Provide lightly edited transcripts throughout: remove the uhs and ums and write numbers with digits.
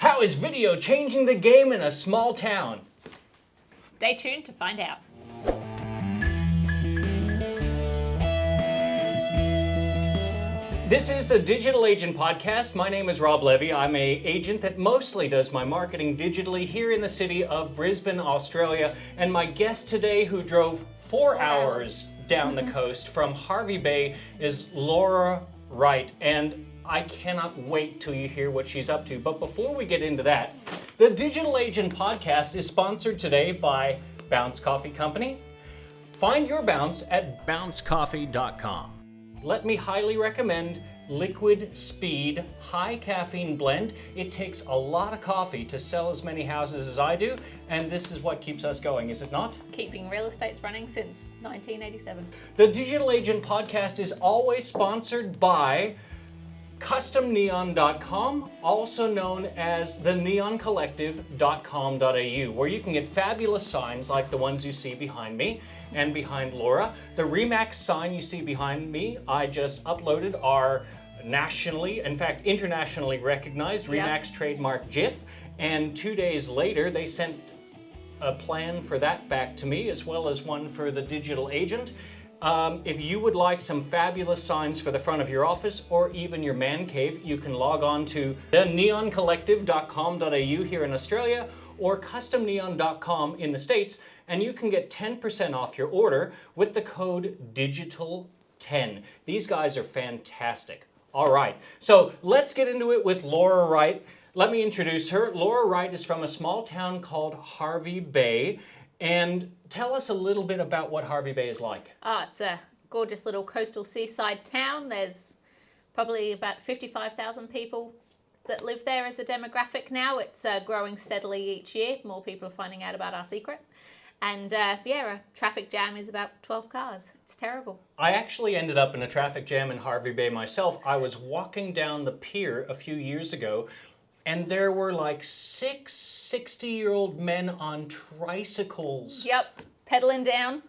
How is video changing the game in a small town? Stay tuned to find out. This is the Digital Agent Podcast. My name is Rob Levy. I'm an agent that mostly does my marketing digitally here in the city of Brisbane, Australia. And my guest today, who drove 4 hours down the coast from Hervey Bay, is Laura Wright. And I cannot wait till you hear what she's up to. But before we get into that, the Digital Agent Podcast is sponsored today by Bounce Coffee Company. Find your Bounce at bouncecoffee.com. Let me highly recommend Liquid Speed High Caffeine Blend. It takes a lot of coffee to sell as many houses as I do, and this is what keeps us going, is it not? Keeping real estates running since 1987. The Digital Agent Podcast is always sponsored by CustomNeon.com, also known as the neoncollective.com.au, where you can get fabulous signs like the ones you see behind me and behind Laura. The Remax sign you see behind me, I just uploaded our nationally, in fact internationally recognized Remax trademark GIF, and 2 days later they sent a plan for that back to me, as well as one for the Digital Agent. If you would like some fabulous signs for the front of your office or even your man cave, you can log on to the neoncollective.com.au here in Australia or customneon.com in the States, and you can get 10% off your order with the code DIGITAL10. These guys are fantastic. All right, so let's get into it with Laura Wright. Let me introduce her. Laura Wright is from a small town called Hervey Bay. And tell us a little bit about what Hervey Bay is like. It's a gorgeous little coastal seaside town. There's probably about 55,000 people that live there as a demographic now. It's growing steadily each year. More people are finding out about our secret. And a traffic jam is about 12 cars. It's terrible. I actually ended up in a traffic jam in Hervey Bay myself. I was walking down the pier a few years ago, and there were like 6 60-year-old men on tricycles. Yep, pedaling down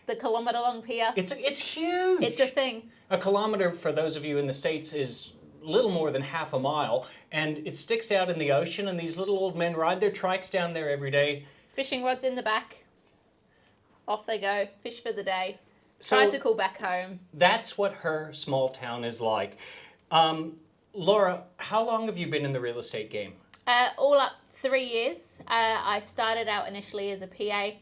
the kilometre-long pier. It's huge. It's a thing. A kilometre, for those of you in the States, is little more than half a mile, and it sticks out in the ocean, and these little old men ride their trikes down there every day. Fishing rods in the back. Off they go, fish for the day. So tricycle back home. That's what her small town is like. Laura, how long have you been in the real estate game? All up 3 years. I started out initially as a PA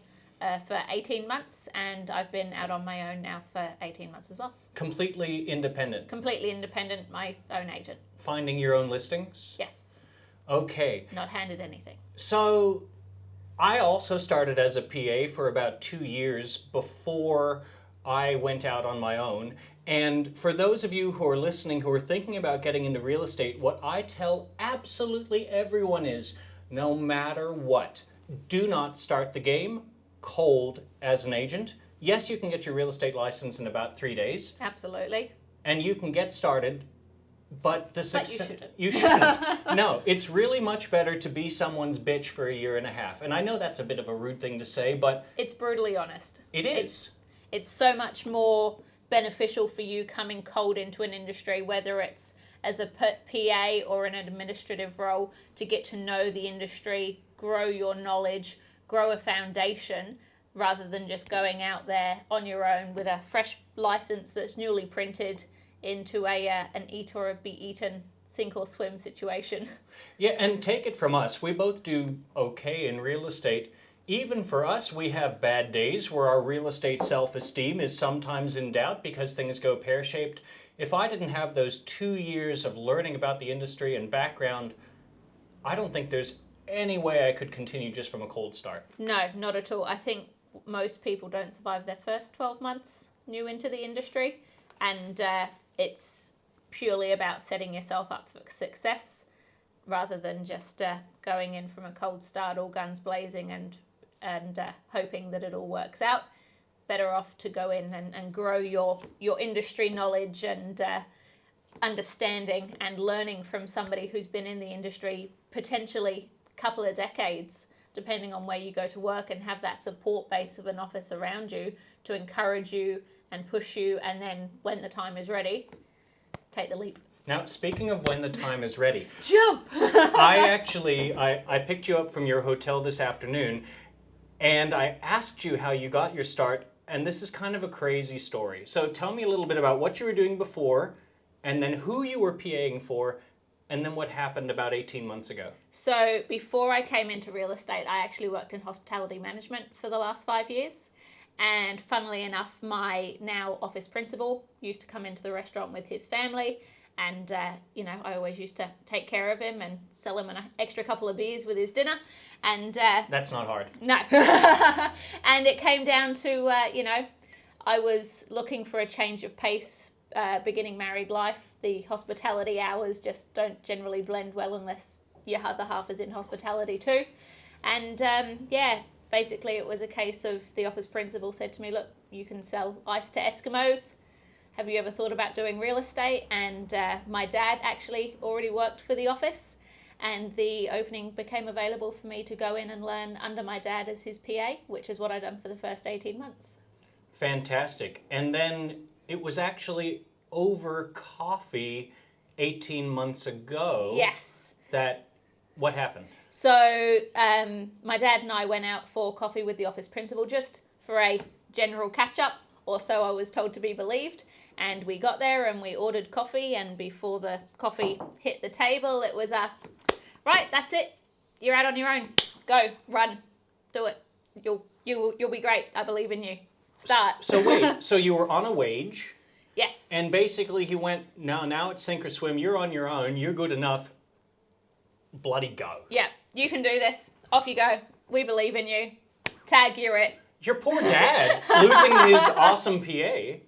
for 18 months, and I've been out on my own now for 18 months as well. Completely independent? Completely independent, my own agent. Finding your own listings? Yes. Okay. Not handed anything. So I also started as a PA for about 2 years before I went out on my own. And for those of you who are listening who are thinking about getting into real estate, what I tell absolutely everyone is, no matter what, do not start the game cold as an agent. Yes, you can get your real estate license in about 3 days. Absolutely. And you can get started, but the success... But you shouldn't. You shouldn't. No, it's really much better to be someone's bitch for 1.5 years. And I know that's a bit of a rude thing to say, but... It's brutally honest. It is. It's so much more beneficial for you coming cold into an industry, whether it's as a PA or in an administrative role, to get to know the industry, grow your knowledge, grow a foundation, rather than just going out there on your own with a fresh license that's newly printed into an eat or be eaten sink or swim situation. Yeah, and take it from us, we both do okay in real estate. Even for us, we have bad days where our real estate self-esteem is sometimes in doubt because things go pear-shaped. If I didn't have those 2 years of learning about the industry and background, I don't think there's any way I could continue just from a cold start. No, not at all. I think most people don't survive their first 12 months new into the industry, and it's purely about setting yourself up for success rather than just going in from a cold start, all guns blazing, and hoping that it all works out. Better off to go in and grow your industry knowledge and understanding and learning from somebody who's been in the industry potentially a couple of decades, depending on where you go to work, and have that support base of an office around you to encourage you and push you, and then when the time is ready, take the leap. Now, speaking of when the time is ready, Jump! I picked you up from your hotel this afternoon, and I asked you how you got your start, and this is kind of a crazy story. So tell me a little bit about what you were doing before, and then who you were PAing for, and then what happened about 18 months ago. So before I came into real estate, I actually worked in hospitality management for the last 5 years. And funnily enough, my now office principal used to come into the restaurant with his family. And, I always used to take care of him and sell him an extra couple of beers with his dinner. And That's not hard. no. And it came down to, I was looking for a change of pace, beginning married life. The hospitality hours just don't generally blend well unless your other half is in hospitality too. And, basically it was a case of the office principal said to me, look, you can sell ice to Eskimos. Have you ever thought about doing real estate? And my dad actually already worked for the office, and the opening became available for me to go in and learn under my dad as his PA, which is what I've done for the first 18 months. Fantastic. And then it was actually over coffee 18 months ago. Yes. What happened? So my dad and I went out for coffee with the office principal just for a general catch-up, or so I was told to be believed. And we got there and we ordered coffee, and before the coffee hit the table, it was right, that's it. You're out on your own. Go, run, do it. You'll be great. I believe in you. Start. So wait, so you were on a wage, Yes. and basically he went, now it's sink or swim. You're on your own. You're good enough. Bloody go. Yeah, you can do this. Off you go. We believe in you. Tag, you're it. Your poor dad losing his awesome PA.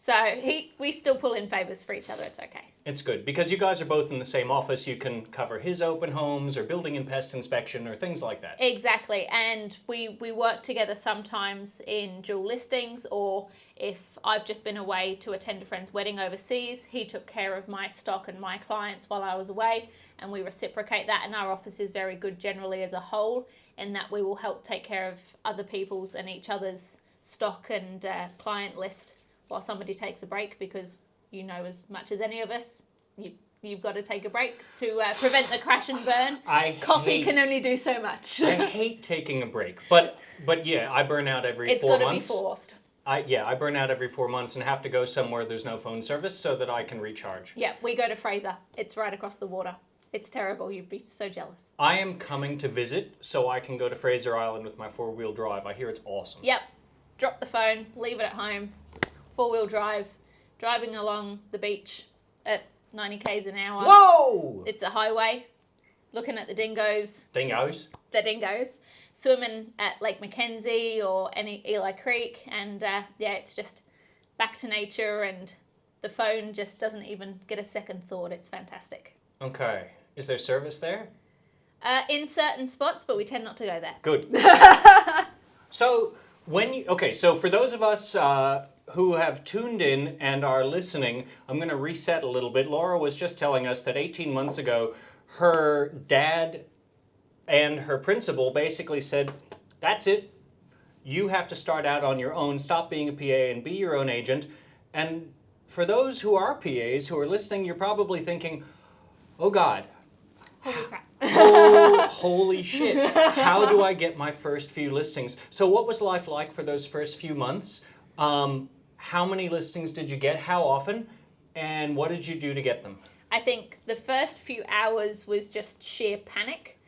So we still pull in favors for each other. It's okay. It's good because you guys are both in the same office. You can cover his open homes or building and pest inspection or things like that. Exactly. And we work together sometimes in dual listings, or if I've just been away to attend a friend's wedding overseas, he took care of my stock and my clients while I was away, and we reciprocate that. And our office is very good generally as a whole in that we will help take care of other people's and each other's stock and client list while somebody takes a break, because you know as much as any of us, you've got to take a break to prevent the crash and burn. Coffee can only do so much. I hate taking a break, but yeah, I burn out every 4 months. It's got to be forced. I burn out every 4 months and have to go somewhere there's no phone service so that I can recharge. Yeah, we go to Fraser. It's right across the water. It's terrible. You'd be so jealous. I am coming to visit so I can go to Fraser Island with my 4-wheel drive. I hear it's awesome. Yep. Drop the phone, leave it at home, 4-wheel drive, driving along the beach at 90 k's an hour. Whoa! It's a highway, looking at the dingoes. Dingoes? The dingoes. Swimming at Lake Mackenzie or any Eli Creek, and it's just back to nature, and the phone just doesn't even get a second thought. It's fantastic. Okay. Is there service there? In certain spots, but we tend not to go there. Good. So so for those of us who have tuned in and are listening, I'm going to reset a little bit. Laura was just telling us that 18 months ago, her dad and her principal basically said, that's it. You have to start out on your own, stop being a PA and be your own agent. And for those who are PAs who are listening, you're probably thinking, oh God, Holy crap. holy shit, how do I get my first few listings? So what was life like for those first few months? How many listings did you get? How often? And what did you do to get them? I think the first few hours was just sheer panic.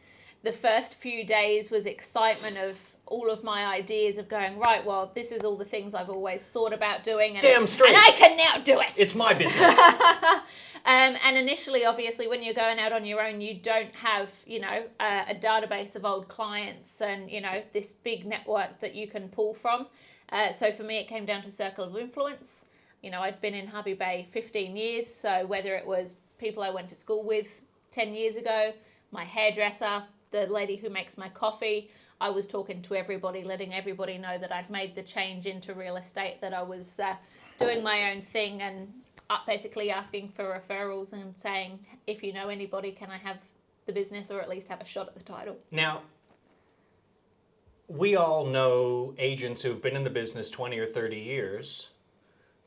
The first few days was excitement of all of my ideas of going, right, well, this is all the things I've always thought about doing. And, Damn straight. And I can now do it. It's my business. And initially, obviously, when you're going out on your own, you don't have, a database of old clients and, this big network that you can pull from. So for me, it came down to circle of influence. I'd been in Hervey Bay 15 years. So whether it was people I went to school with 10 years ago, my hairdresser, the lady who makes my coffee, I was talking to everybody, letting everybody know that I'd made the change into real estate, that I was doing my own thing, and basically asking for referrals and saying, if you know anybody, can I have the business or at least have a shot at the title? Now, we all know agents who've been in the business 20 or 30 years,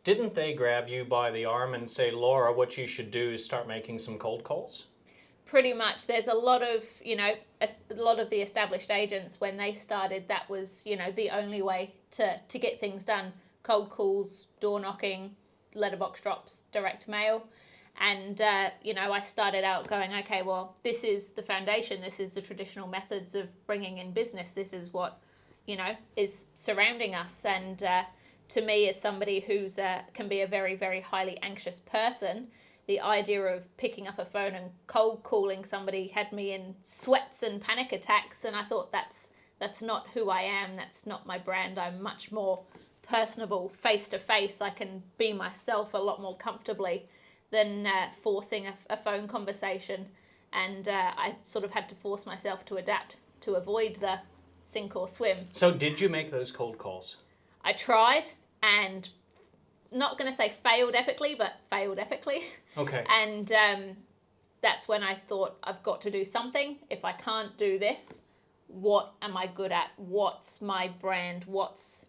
didn't they grab you by the arm and say, Laura, what you should do is start making some cold calls? Pretty much. There's a lot of, a lot of the established agents, when they started, that was, the only way to get things done. Cold calls, door knocking, letterbox drops, direct mail. And, I started out going, okay, well, this is the foundation. This is the traditional methods of bringing in business. This is what, is surrounding us. And to me, as somebody who's can be a very, very highly anxious person, the idea of picking up a phone and cold calling somebody had me in sweats and panic attacks. And I thought that's not who I am. That's not my brand. I'm much more personable, face to face. I can be myself a lot more comfortably than forcing a phone conversation. And I sort of had to force myself to adapt to avoid the sink or swim. So did you make those cold calls? I tried, and not going to say failed epically, but failed epically. Okay. And that's when I thought, I've got to do something. If I can't do this, what am I good at? What's my brand? What's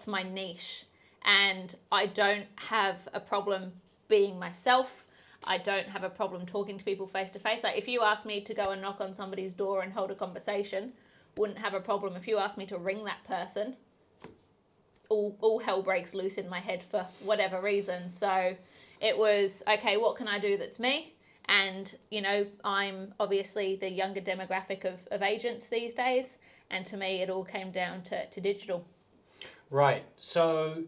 my niche? And I don't have a problem being myself. I don't have a problem talking to people face to face. Like, if you ask me to go and knock on somebody's door and hold a conversation, wouldn't have a problem. If you ask me to ring that person, all hell breaks loose in my head for whatever reason. So it was, okay, what can I do that's me? And, I'm obviously the younger demographic of agents these days. And to me, it all came down to digital. Right. So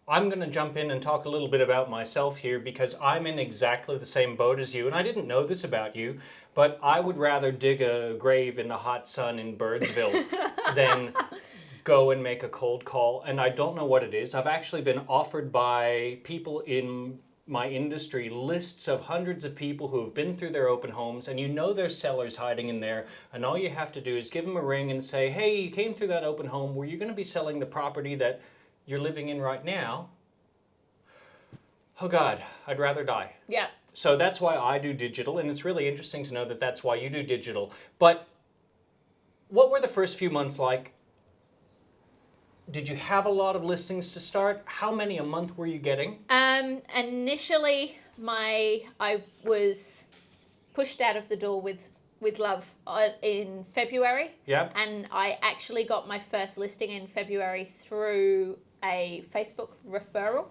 I'm going to jump in and talk a little bit about myself here, because I'm in exactly the same boat as you. And I didn't know this about you, but I would rather dig a grave in the hot sun in Birdsville than go and make a cold call. And I don't know what it is. I've actually been offered by people in my industry lists of hundreds of people who have been through their open homes, and there's sellers hiding in there, and all you have to do is give them a ring and say, hey, you came through that open home. Were you going to be selling the property that you're living in right now? Oh God, I'd rather die. Yeah. So that's why I do digital, and it's really interesting to know that that's why you do digital. But what were the first few months like? Did you have a lot of listings to start? How many a month were you getting? Initially, I was pushed out of the door with love in February. Yeah. And I actually got my first listing in February through a Facebook referral.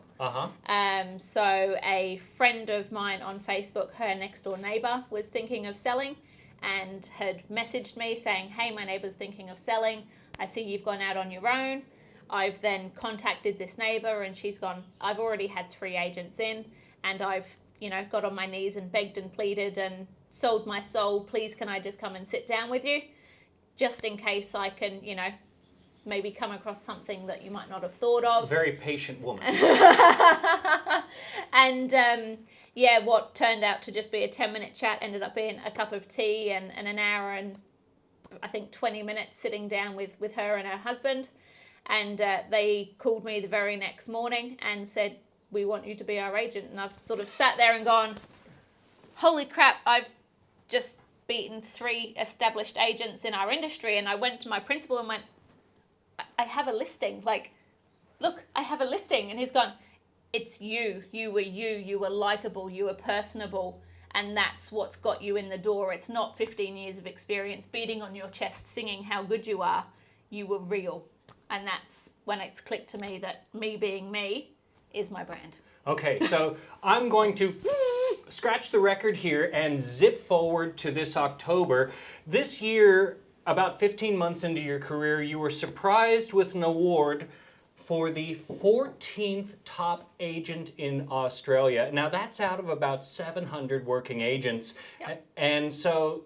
So a friend of mine on Facebook, her next door neighbor, was thinking of selling and had messaged me saying, hey, my neighbor's thinking of selling. I see you've gone out on your own. I've then contacted this neighbor, and she's gone, I've already had 3 agents in, and I've, got on my knees and begged and pleaded and sold my soul. Please, can I just come and sit down with you? Just in case I can, maybe come across something that you might not have thought of. Very patient woman. And what turned out to just be a 10-minute chat ended up being a cup of tea and an hour and I think 20 minutes sitting down with her and her husband. And they called me the very next morning and said, we want you to be our agent. And I've sort of sat there and gone, holy crap, I've just beaten 3 established agents in our industry. And I went to my principal and went, I have a listing. Like, look, I have a listing. And he's gone, it's you. You were likable, you were personable. And that's what's got you in the door. It's not 15 years of experience beating on your chest, singing how good you are. You were real. And that's when it's clicked to me that me being me is my brand. Okay, so I'm going to scratch the record here and zip forward to this October. This year, about 15 months into your career, you were surprised with an award for the 14th top agent in Australia. Now, that's out of about 700 working agents. Yep. And so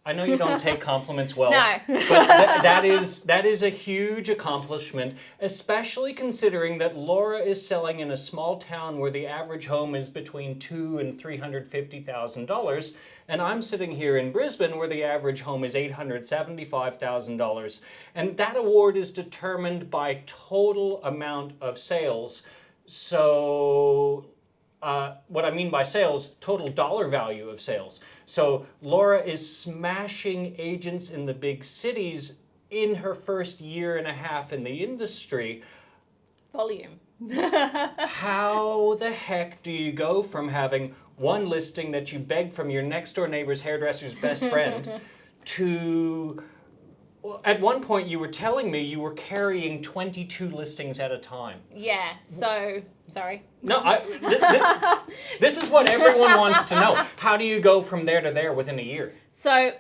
I know you don't take compliments well, no. But that is a huge accomplishment, especially considering that Laura is selling in a small town where the average home is between $200,000 and $350,000, and I'm sitting here in Brisbane where the average home is $875,000, and that award is determined by total amount of sales. So what I mean by sales, total dollar value of sales. So Laura is smashing agents in the big cities in her first year and a half in the industry. Volume. How the heck do you go from having one listing that you begged from your next door neighbor's hairdresser's best friend to, at one point you were telling me you were carrying 22 listings at a time? Yeah, so, sorry. No, this is what everyone wants to know. How do you go from there to there within a year? So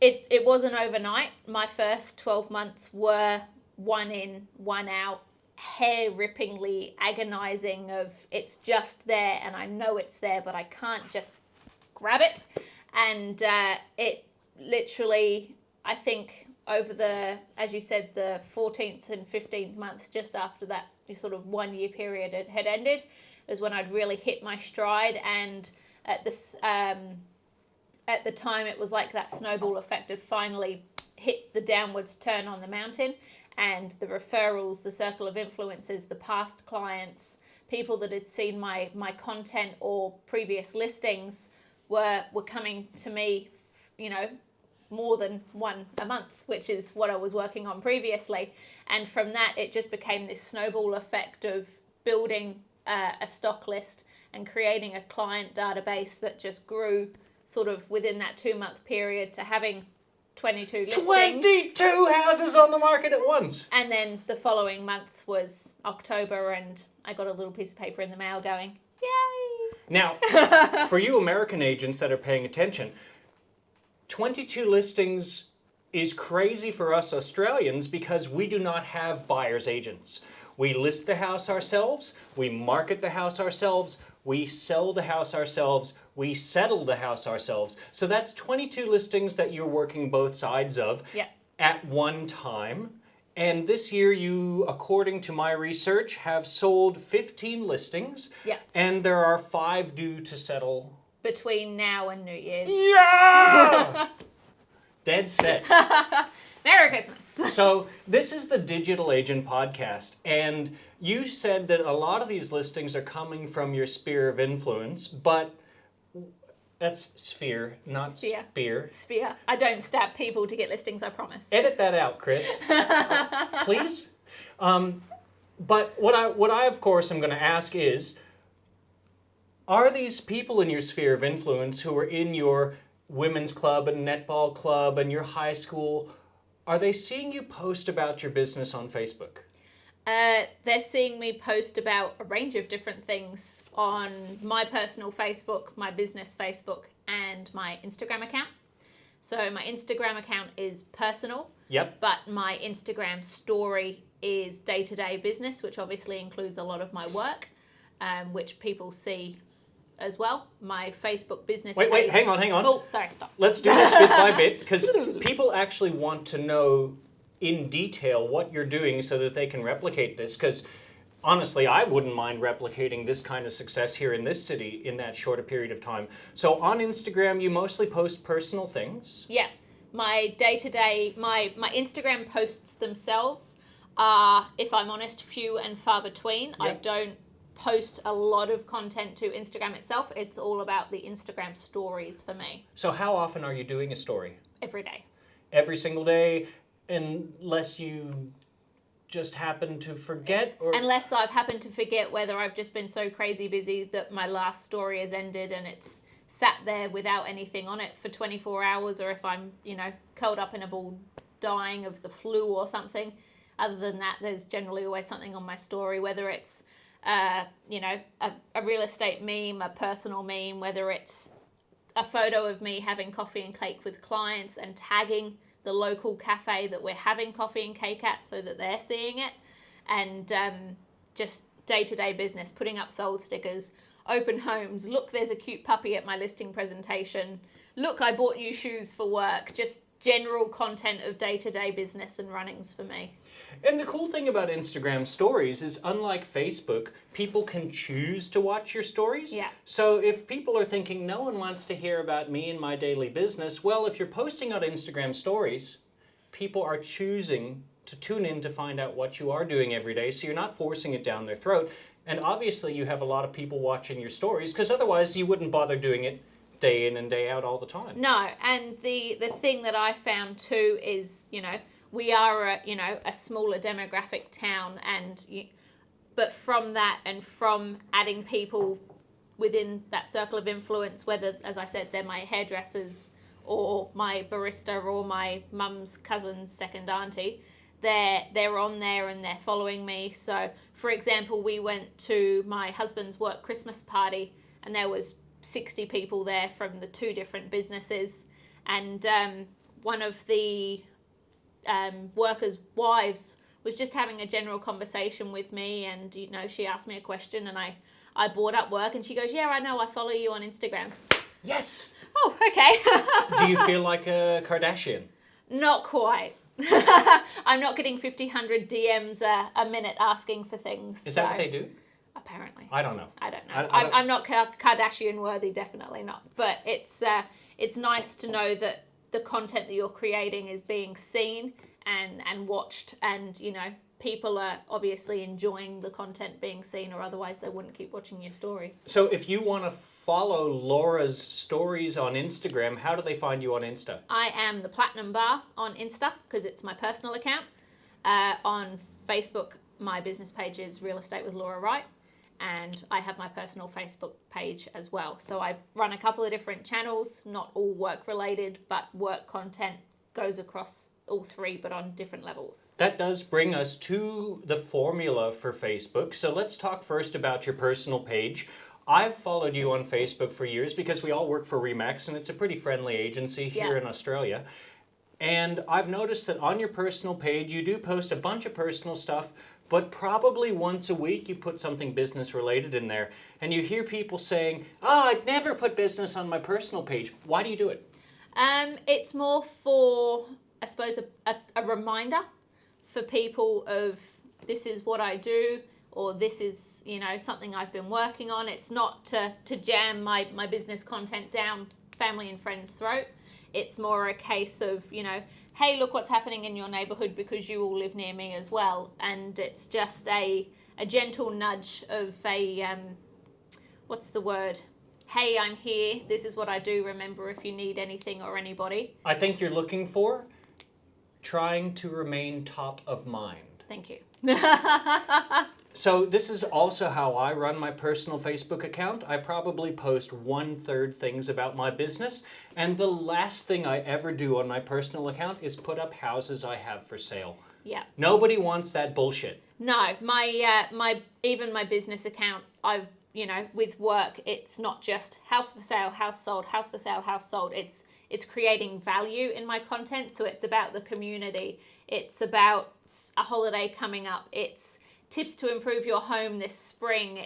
it wasn't overnight. My first 12 months were one in, one out, hair-rippingly agonizing of it's just there and I know it's there, but I can't just grab it. And it literally, I think over the, as you said, the 14th and 15th month, just after that sort of 1 year period it had ended, is when I'd really hit my stride. And at this, at the time, it was like that snowball effect had finally hit the downwards turn on the mountain. And the referrals, the circle of influences, the past clients, people that had seen my content or previous listings were coming to me, you know, more than one a month, which is what I was working on previously. And from that, it just became this snowball effect of building a stock list and creating a client database that just grew sort of within that 2 month period to having 22 listings. 22 houses on the market at once! And then the following month was October, and I got a little piece of paper in the mail going, yay! Now, for you American agents that are paying attention, 22 listings is crazy for us Australians because we do not have buyer's agents. We list the house ourselves, we market the house ourselves, we sell the house ourselves, we settle the house ourselves. So that's 22 listings that you're working both sides of at one time. And this year you, according to my research, have sold 15 listings. Yeah. And there are 5 due to settle. Between now and New Year's. Yeah! Dead set. Merry Christmas. So this is the Digital Agent Podcast, and you said that a lot of these listings are coming from your sphere of influence, but that's sphere, not spear. Sphere. I don't stab people to get listings, I promise. Edit that out, Chris. Please. But what I of course am going to ask is, are these people in your sphere of influence who are in your women's club and netball club and your high school, are they seeing you post about your business on Facebook? They're seeing me post about a range of different things on my personal Facebook, my business Facebook, and my Instagram account. So my Instagram account is personal. Yep. But my Instagram story is day-to-day business, which obviously includes a lot of my work, which people see as well. My Facebook business page. Wait, hang on. Oh, sorry, stop. Let's do this bit by bit, because people actually want to know in detail what you're doing so that they can replicate this, because honestly, I wouldn't mind replicating this kind of success here in this city in that short a period of time. So on Instagram, you mostly post personal things? Yeah. My day-to-day, my Instagram posts themselves are, if I'm honest, few and far between. Yep. I don't post a lot of content to Instagram itself. It's all about the Instagram stories for me. So how often are you doing a story? Every day. Every single day, unless you just happen to forget? Or unless I've happened to forget, whether I've just been so crazy busy that my last story has ended and it's sat there without anything on it for 24 hours, or if I'm, curled up in a ball dying of the flu or something. Other than that, there's generally always something on my story, whether it's a real estate meme, a personal meme, whether it's a photo of me having coffee and cake with clients and tagging the local cafe that we're having coffee and cake at so that they're seeing it, and just day-to-day business, putting up sold stickers, open homes, look, there's a cute puppy at my listing presentation, look, I bought new shoes for work, just general content of day-to-day business and runnings for me. And the cool thing about Instagram stories is, unlike Facebook, people can choose to watch your stories. Yeah. So if people are thinking, no one wants to hear about me and my daily business, well, if you're posting on Instagram stories, people are choosing to tune in to find out what you are doing every day, so you're not forcing it down their throat. And obviously you have a lot of people watching your stories, because otherwise you wouldn't bother doing it day in and day out all the time. No, and the thing that I found too is, we are a smaller demographic town, and But from that and from adding people within that circle of influence, whether, as I said, they're my hairdressers or my barista or my mum's cousin's second auntie, they're on there and they're following me. So, for example, we went to my husband's work Christmas party and there was 60 people there from the 2 different businesses, and one of the workers' wives was just having a general conversation with me, and she asked me a question and I brought up work and she goes, yeah, I know, I follow you on Instagram. Yes. Oh, okay. Do you feel like a Kardashian? Not quite. I'm not getting 1,500 DMs a minute asking for things. Is that what they do? Apparently. I don't know. I don't know. I'm not Kardashian worthy, definitely not. But it's nice to know that the content that you're creating is being seen and watched, and people are obviously enjoying the content being seen, or otherwise they wouldn't keep watching your stories. So if you want to follow Laura's stories on Instagram, how do they find you on Insta? I am the Platinum Bar on Insta because it's my personal account. On Facebook, my business page is Real Estate with Laura Wright, and I have my personal Facebook page as well. So I run a couple of different channels, not all work related, but work content goes across all 3, but on different levels. That does bring us to the formula for Facebook. So let's talk first about your personal page. I've followed you on Facebook for years because we all work for Remax, and it's a pretty friendly agency here in Australia. And I've noticed that on your personal page, you do post a bunch of personal stuff, but probably once a week you put something business related in there. And you hear people saying, oh, I'd never put business on my personal page. Why do you do it? It's more for, I suppose, a reminder for people of this is what I do, or this is, something I've been working on. It's not to jam my business content down family and friends' throat. It's more a case of, hey, look what's happening in your neighborhood because you all live near me as well. And it's just a gentle nudge of what's the word? Hey, I'm here. This is what I do. Remember if you need anything or anybody. I think you're looking for trying to remain top of mind. Thank you. So this is also how I run my personal Facebook account. I probably post 1/3 things about my business, and the last thing I ever do on my personal account is put up houses I have for sale. Yeah. Nobody wants that bullshit. No, even my business account, with work, it's not just house for sale, house sold, house for sale, house sold. It's creating value in my content. So it's about the community. It's about a holiday coming up. It's tips to improve your home this spring.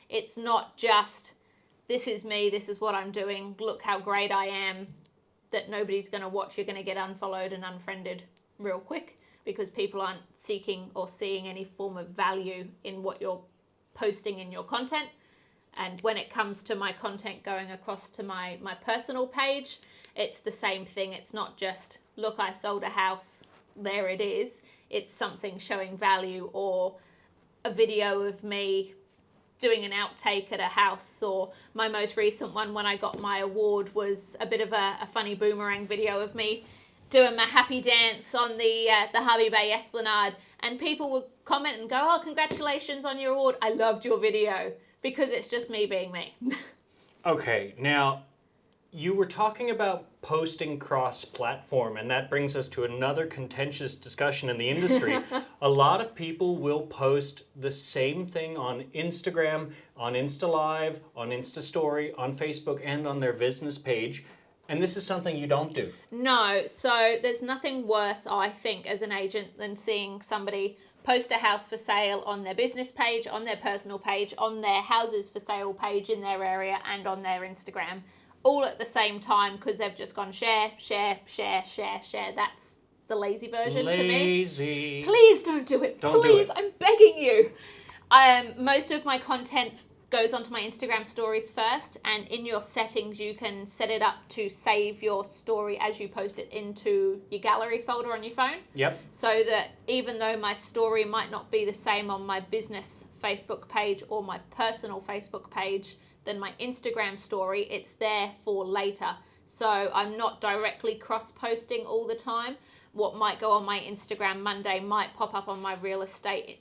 It's not just, this is me, this is what I'm doing, look how great I am, that nobody's going to watch. You're going to get unfollowed and unfriended real quick because people aren't seeking or seeing any form of value in what you're posting in your content. And when it comes to my content going across to my personal page, it's the same thing. It's not just, look, I sold a house, there it is. It's something showing value, or a video of me doing an outtake at a house, or my most recent one when I got my award was a bit of a funny boomerang video of me doing my happy dance on the Harvey Bay Esplanade, and people would comment and go, oh, congratulations on your award. I loved your video, because it's just me being me. Okay, now you were talking about posting cross-platform, and that brings us to another contentious discussion in the industry. A lot of people will post the same thing on Instagram, on Insta Live, on Insta Story, on Facebook, and on their business page. And this is something you don't do. No, so there's nothing worse, I think, as an agent than seeing somebody post a house for sale on their business page, on their personal page, on their houses for sale page in their area, and on their Instagram, all at the same time, because they've just gone share, share, share, share, share. That's the lazy version to me. Lazy. Please don't do it. Don't Please, do it. I'm begging you. Most of my content goes onto my Instagram stories first, and in your settings you can set it up to save your story as you post it into your gallery folder on your phone. Yep. So that even though my story might not be the same on my business Facebook page or my personal Facebook page than my Instagram story, it's there for later. So I'm not directly cross-posting all the time. what might go on my Instagram Monday might pop up on my real estate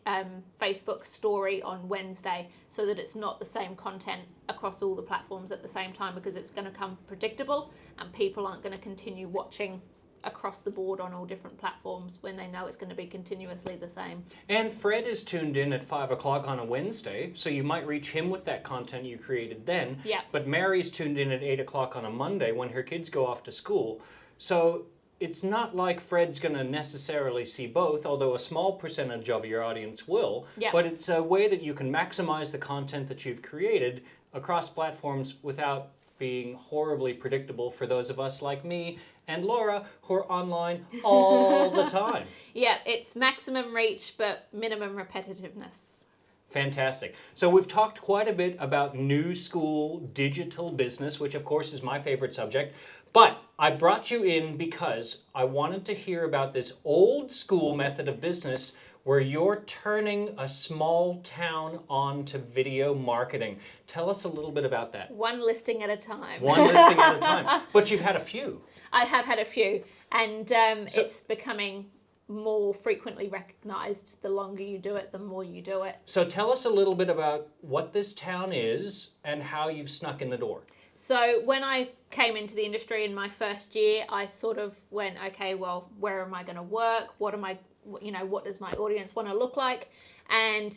Facebook story on Wednesday, so that it's not the same content across all the platforms at the same time, because it's going to come predictable and people aren't going to continue watching across the board on all different platforms when they know it's going to be continuously the same. And Fred is tuned in at 5 o'clock on a Wednesday, so you might reach him with that content you created then. Yeah. But Mary's tuned in at 8 o'clock on a Monday when her kids go off to school. So it's not like Fred's going to necessarily see both, although a small percentage of your audience will. Yeah. But it's a way that you can maximize the content that you've created across platforms without being horribly predictable for those of us like me and Laura who are online all the time. Yeah, it's maximum reach but minimum repetitiveness. Fantastic. So we've talked quite a bit about new school digital business, which of course is my favorite subject. But I brought you in because I wanted to hear about this old school method of business where you're turning a small town onto video marketing. Tell us a little bit about that. One listing at a time. One listing at a time. But you've had a few. I have had a few, and it's becoming more frequently recognized. The longer you do it, the more you do it. So tell us a little bit about what this town is and how you've snuck in the door. So when I came into the industry in my first year, I sort of went, okay, well, where am I going to work? What does my audience want to look like? And,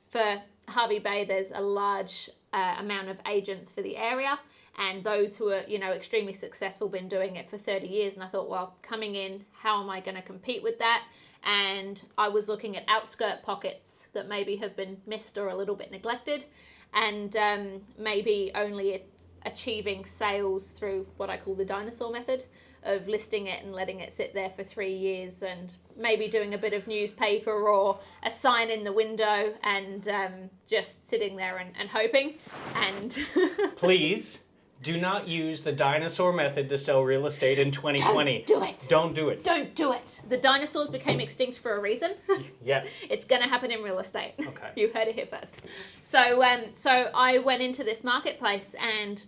for Hervey Bay, there's a large amount of agents for the area, and those who are, extremely successful, been doing it for 30 years. And I thought, well, coming in, how am I going to compete with that? And I was looking at outskirt pockets that maybe have been missed or a little bit neglected, and maybe only achieving sales through what I call the dinosaur method of listing it and letting it sit there for 3 years, and maybe doing a bit of newspaper or a sign in the window, and just sitting there and hoping. And Please do not use the dinosaur method to sell real estate in 2020. Don't do it. Don't do it. Don't do it. The dinosaurs became extinct for a reason. Yeah. It's going to happen in real estate. Okay. You heard it here first. So I went into this marketplace and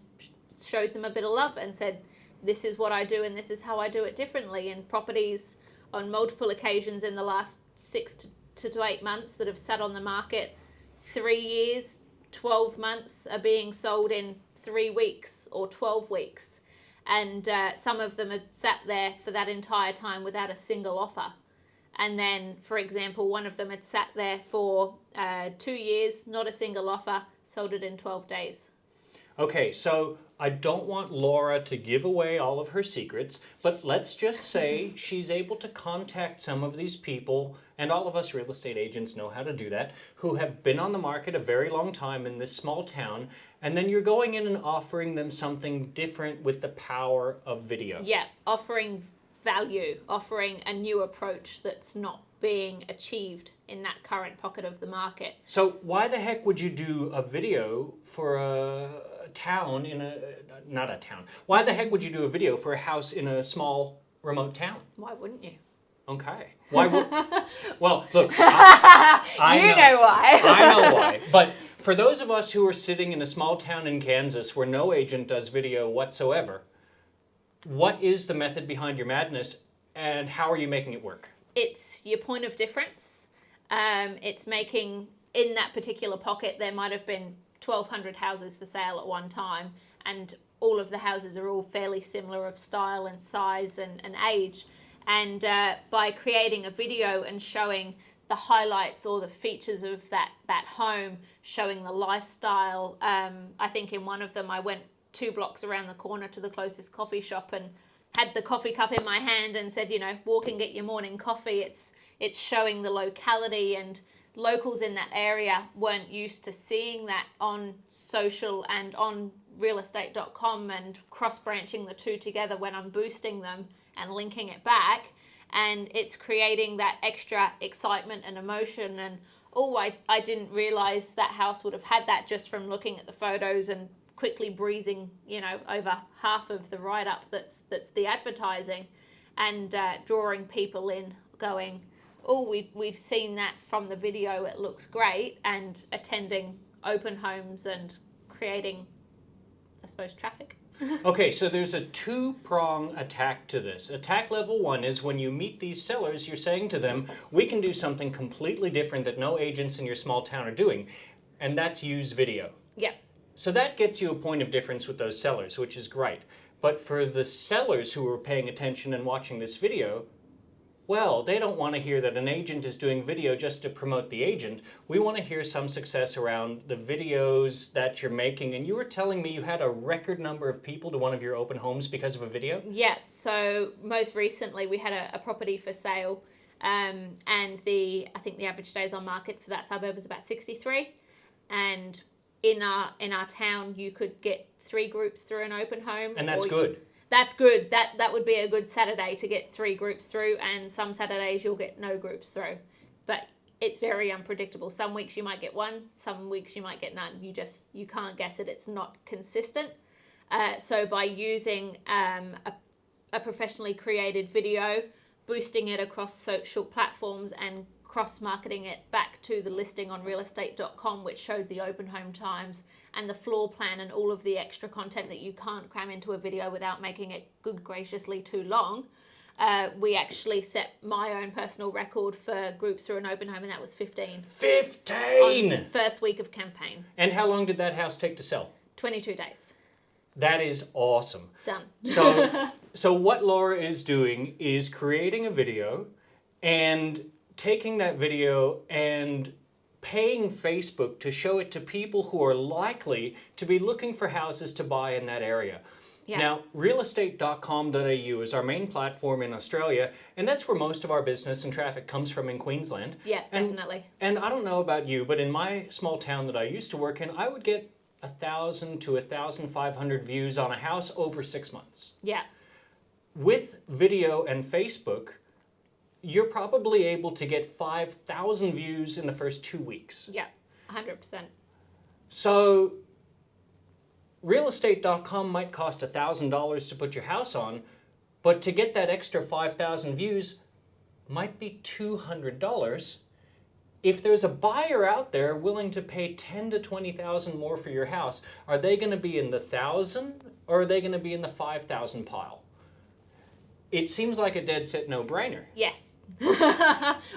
showed them a bit of love and said, this is what I do and this is how I do it differently. And properties on multiple occasions in the last 6 to 8 months that have sat on the market 3 years, 12 months are being sold in 3 weeks or 12 weeks. And some of them had sat there for that entire time without a single offer. And then, for example, one of them had sat there for 2 years, not a single offer, sold it in 12 days. Okay, so I don't want Laura to give away all of her secrets, but let's just say she's able to contact some of these people, and all of us real estate agents know how to do that, who have been on the market a very long time in this small town, and then you're going in and offering them something different with the power of video. Yeah, offering value, offering a new approach that's not being achieved in that current pocket of the market. So why the heck would you do a video for a town in not a town. Why the heck would you do a video for a house in a small remote town? Why wouldn't you? Okay. Why would, well, look, I know why. I know why. But for those of us who are sitting in a small town in Kansas where no agent does video whatsoever, what is the method behind your madness and how are you making it work? It's your point of difference. It's making, in that particular pocket, there might have been 1,200 houses for sale at one time, and all of the houses are all fairly similar of style and size and age. And by creating a video and showing the highlights or the features of that home, showing the lifestyle, I think in one of them I went 2 blocks around the corner to the closest coffee shop and had the coffee cup in my hand and said, walk and get your morning coffee. It's showing the locality, and locals in that area weren't used to seeing that on social and on realestate.com, and cross-branching the two together when I'm boosting them and linking it back. And it's creating that extra excitement and emotion. And I didn't realize that house would have had that just from looking at the photos and quickly breezing, over half of the write-up that's the advertising, and drawing people in, going, we've seen that from the video, it looks great, and attending open homes and creating, I suppose, traffic. Okay, so there's a two-prong attack to this. Attack level 1 is when you meet these sellers, you're saying to them, we can do something completely different that no agents in your small town are doing, and that's use video. Yep. So that gets you a point of difference with those sellers, which is great. But for the sellers who are paying attention and watching this video, well, they don't want to hear that an agent is doing video just to promote the agent. We want to hear some success around the videos that you're making. And you were telling me you had a record number of people to one of your open homes because of a video? Yeah, so most recently we had a property for sale, and I think the average days on market for that suburb is about 63. And in our town, you could get 3 groups through an open home. And that's good. That's good. That would be a good Saturday to get 3 groups through, and some Saturdays you'll get no groups through. But it's very unpredictable. Some weeks you might get 1, some weeks you might get none. You can't guess it. It's not consistent. So by using a professionally created video, boosting it across social platforms and cross-marketing it back to the listing on realestate.com, which showed the open home times and the floor plan and all of the extra content that you can't cram into a video without making it good graciously too long. We actually set my own personal record for groups through an open home, and that was 15. 15! On first week of campaign. And how long did that house take to sell? 22 days. That is awesome. Done. So what Laura is doing is creating a video and taking that video and paying Facebook to show it to people who are likely to be looking for houses to buy in that area. Yeah. Now, realestate.com.au is our main platform in Australia, and that's where most of our business and traffic comes from in Queensland. Yeah, definitely. And I don't know about you, but in my small town that I used to work in, I would get 1,000 to 1,500 views on a house over 6 months. Yeah. With video and Facebook, you're probably able to get 5,000 views in the first 2 weeks. Yeah, 100%. So realestate.com might cost $1,000 to put your house on, but to get that extra 5,000 views might be $200. If there's a buyer out there willing to pay $10,000 to $20,000 more for your house, are they going to be in the 1,000 or are they going to be in the 5,000 pile? It seems like a dead set no-brainer. Yes.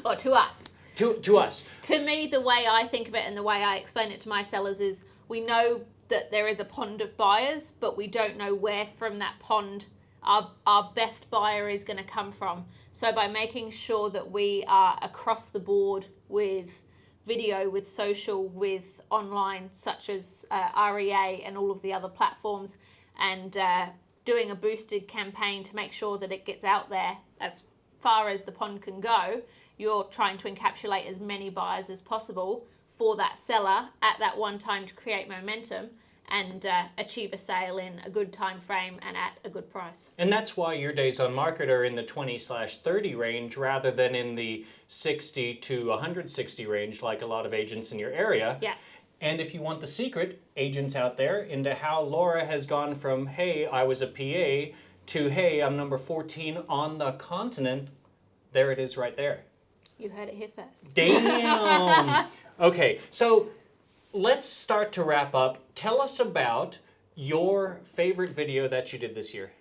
Or to us. To us. To me, the way I think of it and the way I explain it to my sellers is we know that there is a pond of buyers, but we don't know where from that pond our best buyer is going to come from. So by making sure that we are across the board with video, with social, with online, such as REA and all of the other platforms, and doing a boosted campaign to make sure that it gets out there as far as the pond can go, you're trying to encapsulate as many buyers as possible for that seller at that one time to create momentum and achieve a sale in a good time frame and at a good price. And that's why your days on market are in the 20/30 range rather than in the 60 to 160 range like a lot of agents in your area. Yeah. And if you want the secret, agents out there, into how Laura has gone from, hey, I was a PA, to, hey, I'm number 14 on the continent, there it is right there. You heard it here first. Damn! Okay, so let's start to wrap up. Tell us about your favorite video that you did this year.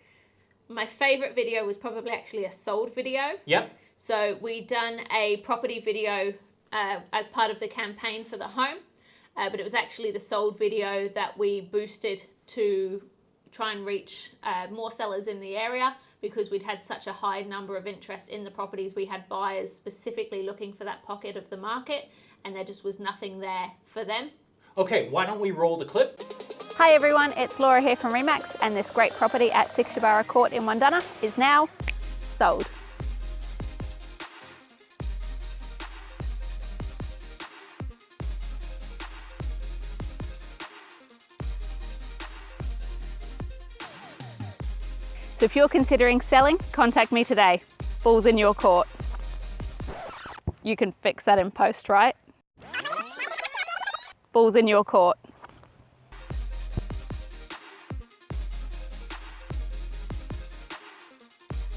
My favorite video was probably actually a sold video. Yep. So we done a property video as part of the campaign for the home, but it was actually the sold video that we boosted to try and reach more sellers in the area because we'd had such a high number of interest in the properties. We had buyers specifically looking for that pocket of the market, and there just was nothing there for them. Okay, why don't we roll the clip? Hi everyone, it's Laura here from Remax, and this great property at 6 Shabara Court in Wandunna is now sold. So if you're considering selling, contact me today. Ball's in your court. You can fix that in post, right? Ball's in your court.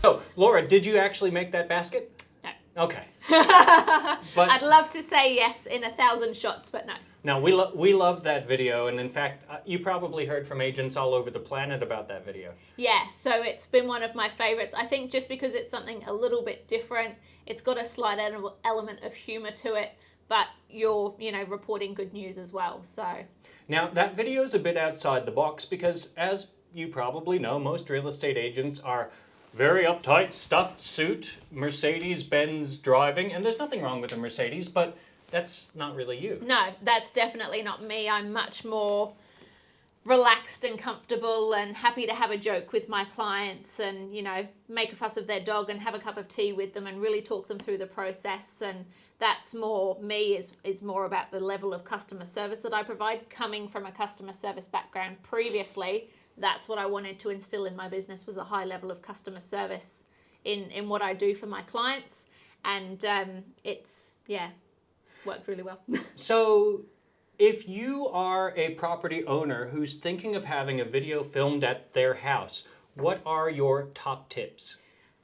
So, Laura, did you actually make that basket? No. Okay. I'd love to say yes in 1,000 shots, but no. Now, we love that video, and in fact, you probably heard from agents all over the planet about that video. Yeah, so it's been one of my favorites. I think just because it's something a little bit different, it's got a slight element of humor to it, but you're, reporting good news as well, so. Now, that video is a bit outside the box because, as you probably know, most real estate agents are very uptight, stuffed suit, Mercedes-Benz driving, and there's nothing wrong with a Mercedes, but that's not really you. No, that's definitely not me. I'm much more relaxed and comfortable and happy to have a joke with my clients and, make a fuss of their dog and have a cup of tea with them and really talk them through the process. And that's more me, is more about the level of customer service that I provide. Coming from a customer service background previously, that's what I wanted to instill in my business, was a high level of customer service in what I do for my clients. And it's worked really well. So if you are a property owner who's thinking of having a video filmed at their house, what are your top tips?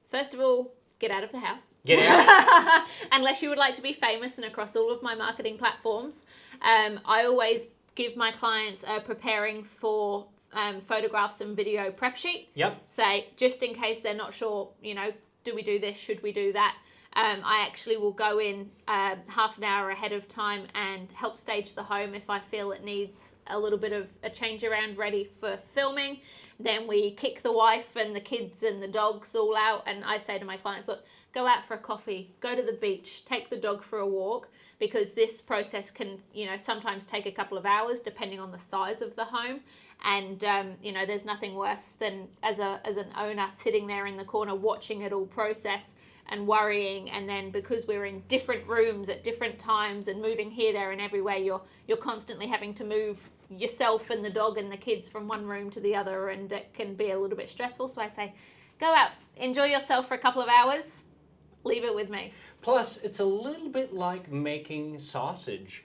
First of all, get out of the house. Get out? Unless you would like to be famous and across all of my marketing platforms. I always give my clients a preparing for photographs and video prep sheet. Yep. Say, just in case they're not sure, do we do this? Should we do that? I actually will go in half an hour ahead of time and help stage the home if I feel it needs a little bit of a change around, ready for filming. Then we kick the wife and the kids and the dogs all out, and I say to my clients, look, go out for a coffee, go to the beach, take the dog for a walk, because this process can, sometimes take a couple of hours depending on the size of the home. And, there's nothing worse than as an owner sitting there in the corner watching it all process and worrying, and then because we're in different rooms at different times and moving here, there and everywhere, you're constantly having to move yourself and the dog and the kids from one room to the other, and it can be a little bit stressful. So I say, go out, enjoy yourself for a couple of hours, leave it with me. Plus, it's a little bit like making sausage.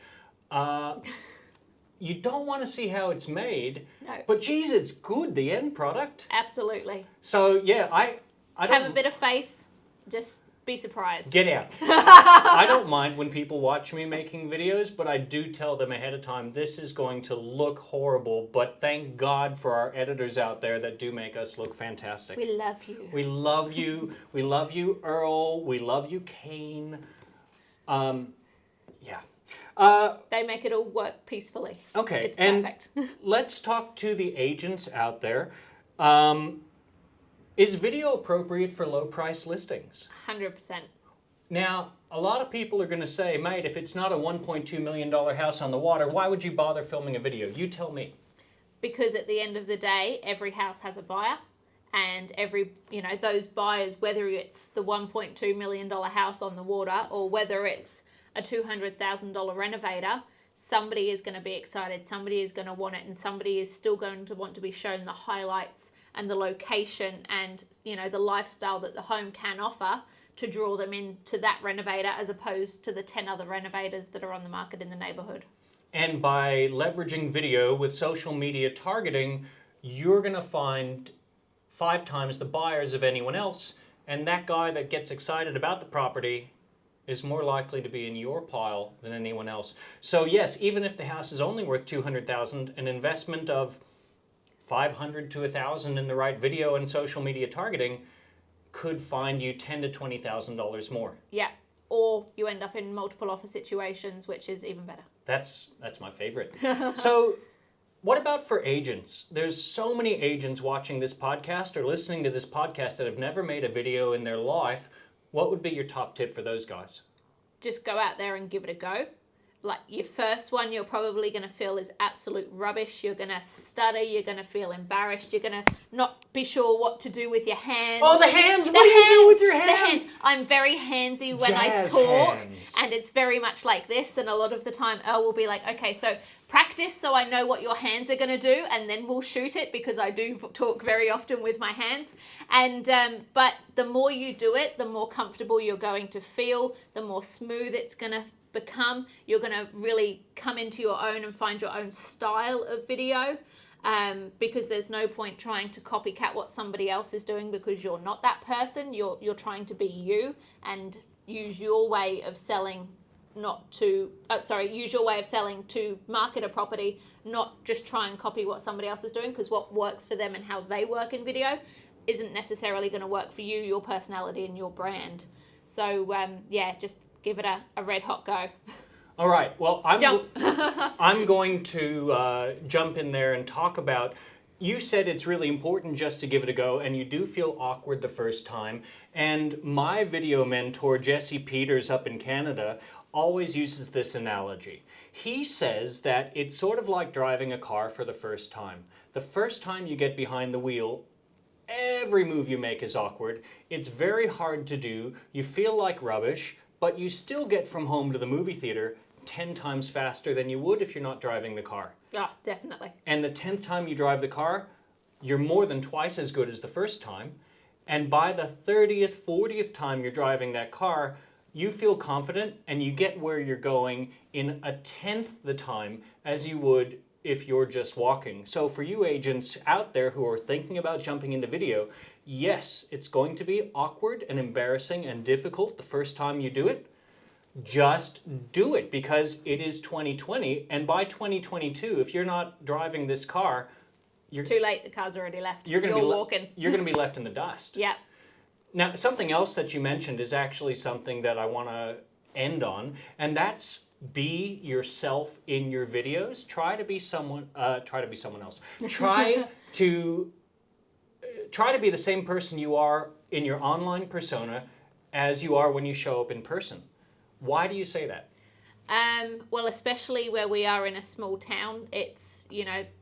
You don't want to see how it's made, No. but geez, it's good, the end product. Absolutely. So yeah, I don't Have a bit of faith. Just be surprised. Get out. I don't mind when people watch me making videos, but I do tell them ahead of time, this is going to look horrible, but thank God for our editors out there that do make us look fantastic. We love you. We love you. We love you, Earl. We love you, Kane. They make it all work peacefully. Okay. It's perfect. And let's talk to the agents out there. Is video appropriate for low-price listings? 100%. Now, a lot of people are going to say, mate, if it's not a $1.2 million house on the water, why would you bother filming a video? You tell me. Because at the end of the day, every house has a buyer, and those buyers, whether it's the $1.2 million house on the water or whether it's a $200,000 renovator, somebody is going to be excited, somebody is going to want it, and somebody is still going to want to be shown the highlights and the location and, the lifestyle that the home can offer to draw them into that renovator as opposed to the 10 other renovators that are on the market in the neighborhood. And by leveraging video with social media targeting, you're going to find 5 times the buyers of anyone else, and that guy that gets excited about the property is more likely to be in your pile than anyone else. So yes, even if the house is only worth $200,000, an investment of $500 to $1,000 in the right video and social media targeting could find you $10,000 to $20,000 more. Yeah, or you end up in multiple offer situations, which is even better. That's my favorite. So what about for agents? There's so many agents watching this podcast or listening to this podcast that have never made a video in their life. What would be your top tip for those guys? Just go out there and give it a go. Like your first one, you're probably going to feel is absolute rubbish. You're going to stutter. You're going to feel embarrassed. You're going to not be sure what to do with your hands. Oh, the hands! What do you do with your hands? The hands. I'm very handsy when I talk, and it's very much like this. And a lot of the time, Earl will be like, okay, so practice so I know what your hands are going to do, and then we'll shoot it, because I do talk very often with my hands. And but the more you do it, the more comfortable you're going to feel, the more smooth it's going to become. You're going to really come into your own and find your own style of video. because there's no point trying to copycat what somebody else is doing, because you're not that person. You're trying to be you and use your way of selling, use your way of selling to market a property, not just try and copy what somebody else is doing, because what works for them and how they work in video isn't necessarily going to work for you, your personality and your brand. So just give it a red hot go. All right, well, Jump. I'm going to jump in there and talk about, you said it's really important just to give it a go, and you do feel awkward the first time. And my video mentor, Jesse Peters up in Canada, always uses this analogy. He says that it's sort of like driving a car for the first time. The first time you get behind the wheel, every move you make is awkward. It's very hard to do. You feel like rubbish, but you still get from home to the movie theater 10 times faster than you would if you're not driving the car. Yeah, definitely. And the 10th time you drive the car, you're more than twice as good as the first time. And by the 30th, 40th time you're driving that car, you feel confident and you get where you're going in a 10th the time as you would if you're just walking. So for you agents out there who are thinking about jumping into video, yes, it's going to be awkward and embarrassing and difficult the first time you do it. Just do it, because it is 2020, and by 2022, if you're not driving this car, it's too late. The car's already left. You're walking. You're going to be left in the dust. Yeah. Now, something else that you mentioned is actually something that I want to end on, and that's be yourself in your videos. Try to be someone else. Try to be the same person you are in your online persona as you are when you show up in person. Why do you say that? Well, especially where we are in a small town, it's,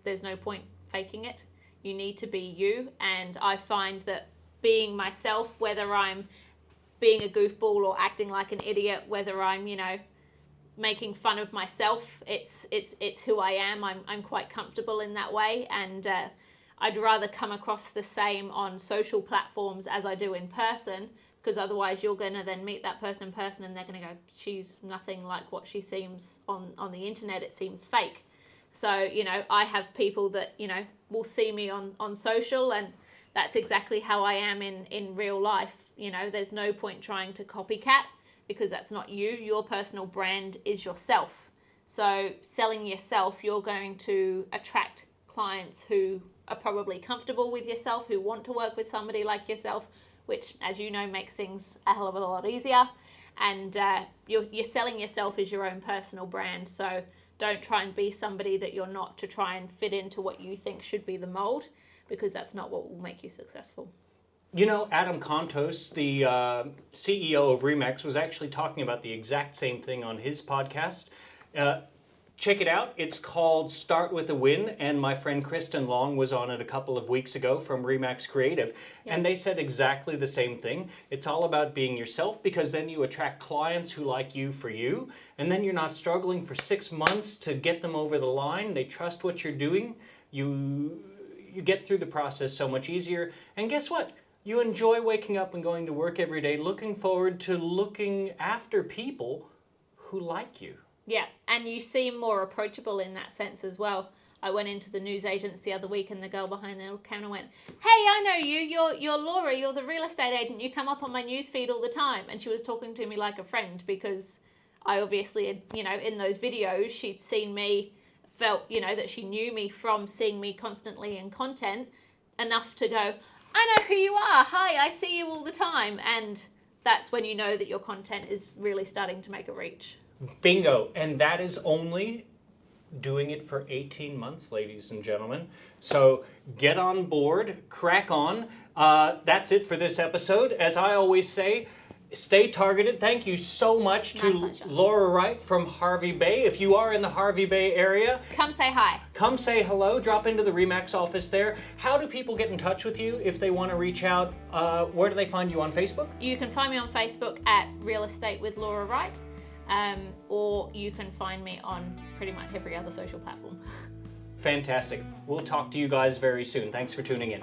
there's no point faking it. You need to be you. And I find that being myself, whether I'm being a goofball or acting like an idiot, whether I'm, making fun of myself, it's who I am. I'm quite comfortable in that way. And I'd rather come across the same on social platforms as I do in person, because otherwise you're going to then meet that person in person and they're going to go, she's nothing like what she seems on the internet. It seems fake. So, I have people that, will see me on social, and that's exactly how I am in real life. There's no point trying to copycat, because that's not you. Your personal brand is yourself. So selling yourself, you're going to attract clients who are probably comfortable with yourself, who want to work with somebody like yourself, which, as you know, makes things a hell of a lot easier. And you're selling yourself as your own personal brand. So don't try and be somebody that you're not to try and fit into what you think should be the mold, because that's not what will make you successful. Adam Contos, the CEO of Remax, was actually talking about the exact same thing on his podcast. Check it out. It's called Start With a Win, and my friend Kristen Long was on it a couple of weeks ago from Remax Creative, and they said exactly the same thing. It's all about being yourself, because then you attract clients who like you for you, and then you're not struggling for 6 months to get them over the line. They trust what you're doing. You get through the process so much easier, and guess what? You enjoy waking up and going to work every day, looking forward to looking after people who like you. Yeah, and you seem more approachable in that sense as well. I went into the news agents the other week, and the girl behind the counter went, "Hey, I know you. You're Laura. You're the real estate agent. You come up on my news feed all the time." And she was talking to me like a friend, because I obviously had, in those videos, she'd seen me, felt, that she knew me from seeing me constantly in content enough to go, "I know who you are. Hi, I see you all the time." And that's when you know that your content is really starting to make a reach. Bingo. And that is only doing it for 18 months, ladies and gentlemen. So get on board, crack on. That's it for this episode. As I always say, stay targeted. Thank you so much to Laura Wright from Harvey Bay. If you are in the Harvey Bay area, come say hi. Come say hello. Drop into the Remax office there. How do people get in touch with you if they want to reach out? Where do they find you on Facebook? You can find me on Facebook at Real Estate with Laura Wright, or you can find me on pretty much every other social platform. Fantastic. We'll talk to you guys very soon. Thanks for tuning in.